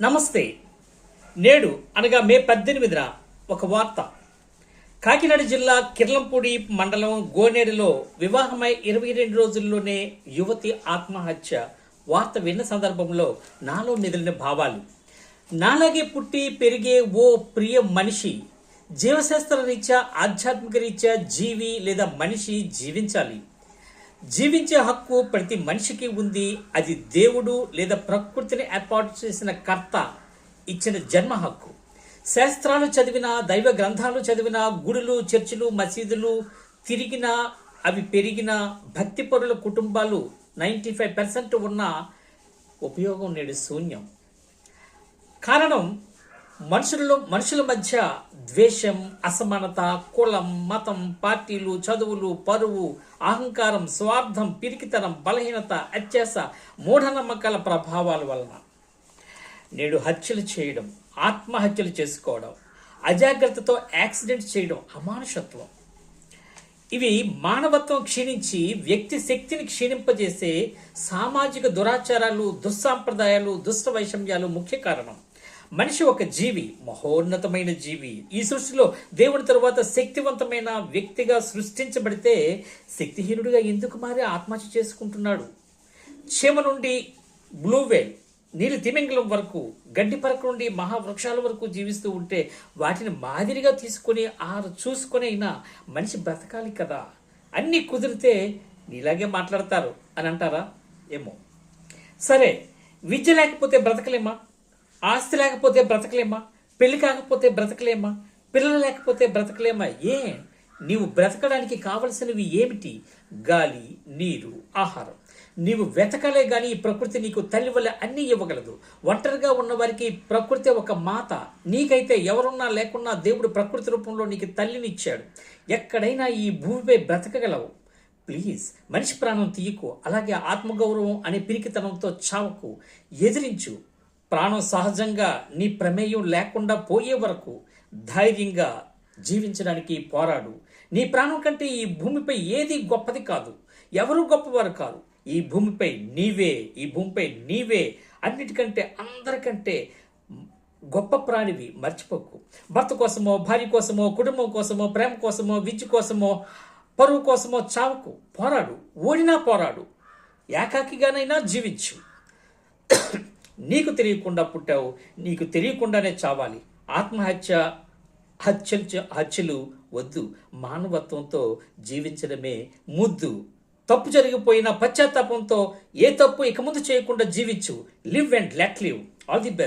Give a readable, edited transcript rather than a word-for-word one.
నమస్తే. నేడు అనగా మే 18న ఒక వార్త. కాకినాడ జిల్లా కిర్లంపూడి మండలం గోనేరులో వివాహమై 22 రోజుల్లోనే యువతి ఆత్మహత్య వార్త విన్న సందర్భంలో నాలో మెదిలిన భావాలు. నాలాగే పుట్టి పెరిగే ఓ ప్రియ మనిషి జీవశాస్త్ర రీత్యా, ఆధ్యాత్మిక రీత్యా జీవి లేదా మనిషి జీవించాలి. జీవించే హక్కు ప్రతి మనిషికి ఉంది. అది దేవుడు లేదా ప్రకృతిని ఏర్పాటు చేసిన కర్త ఇచ్చిన జన్మ హక్కు. శాస్త్రాలు చదివినా, దైవ గ్రంథాలు చదివినా, గుడులు, చర్చిలు, మసీదులు తిరిగినా, అవి పెరిగిన భక్తిపరుల కుటుంబాలు 95% ఉన్న ఉపయోగం నేడు శూన్యం. కారణం మనుషుల మధ్య ద్వేషం, అసమానత, కులం, మతం, పార్టీలు, చదువులు, పరువు, అహంకారం, స్వార్థం, పిరికితనం, బలహీనత, అత్యాస, మూఢనమ్మకాల ప్రభావాల వలన నేడు హత్యలు చేయడం, ఆత్మహత్యలు చేసుకోవడం, అజాగ్రత్తతో యాక్సిడెంట్ చేయడం అమానుషత్వం. ఇవి మానవత్వం క్షీణించి వ్యక్తి శక్తిని క్షీణింపజేసే సామాజిక దురాచారాలు, దుస్సాంప్రదాయాలు, దుష్ట వైషమ్యాలు ముఖ్య కారణం. మనిషి ఒక జీవి, మహోన్నతమైన జీవి. ఈ సృష్టిలో దేవుని తరువాత శక్తివంతమైన వ్యక్తిగా సృష్టించబడితే శక్తిహీనుడిగా ఎందుకు మారి ఆత్మహత్య చేసుకుంటున్నాడు? చీమ నుండి బ్లూ వేల్, నీలి తిమింగలం వరకు, గడ్డి పరక నుండి మహావృక్షాల వరకు జీవిస్తూ ఉంటే వాటిని మాదిరిగా తీసుకొని చూసుకొని అయినా మనిషి బ్రతకాలి కదా. అన్నీ కుదిరితే నీలాగే మాట్లాడతారు అని అంటారా? ఏమో. సరే, విద్య లేకపోతే బ్రతకలేమా? ఆస్తి లేకపోతే బ్రతకలేమా? పెళ్లి కాకపోతే బ్రతకలేమా? పిల్లలు లేకపోతే బ్రతకలేమా? నీవు బ్రతకడానికి కావలసినవి ఏమిటి? గాలి, నీరు, ఆహారం. నీవు వెతకలే గాని ఈ ప్రకృతి నీకు తల్లి వల్ల అన్నీ ఇవ్వగలదు. ఒంటరిగా ఉన్న వారికి ప్రకృతి ఒక మాత. నీకైతే ఎవరున్నా లేకున్నా దేవుడు ప్రకృతి రూపంలో నీకు తల్లిని ఇచ్చాడు. ఎక్కడైనా ఈ భూమిపై బ్రతకగలవు. ప్లీజ్, మనిషి ప్రాణం తీయకు. అలాగే ఆత్మగౌరవం అనే పిరికితనంతో చావకు. ఎదిరించు. ప్రాణం సహజంగా నీ ప్రమేయం లేకుండా పోయే వరకు ధైర్యంగా జీవించడానికి పోరాడు. నీ ప్రాణం కంటే ఈ భూమిపై ఏది గొప్పది కాదు. ఎవరు గొప్పవారు కాదు. ఈ భూమిపై నీవే అన్నిటికంటే అందరికంటే గొప్ప ప్రాణివి. మర్చిపోకు. భర్త కోసమో, భార్య కోసమో, కుటుంబం కోసమో, ప్రేమ కోసమో, విద్య కోసమో, పరువు కోసమో చావకు. పోరాడు. ఓడినా పోరాడు. ఏకాకిగానైనా జీవించు. నీకు తెలియకుండా పుట్టావు, నీకు తెలియకుండానే చావాలి. హత్యలు వద్దు. మానవత్వంతో జీవించడమే ముద్దు. తప్పు జరిగిపోయిన పశ్చాత్తాపంతో ఏ తప్పు ఇక ముందు చేయకుండా జీవించు. Live and let live. All the best.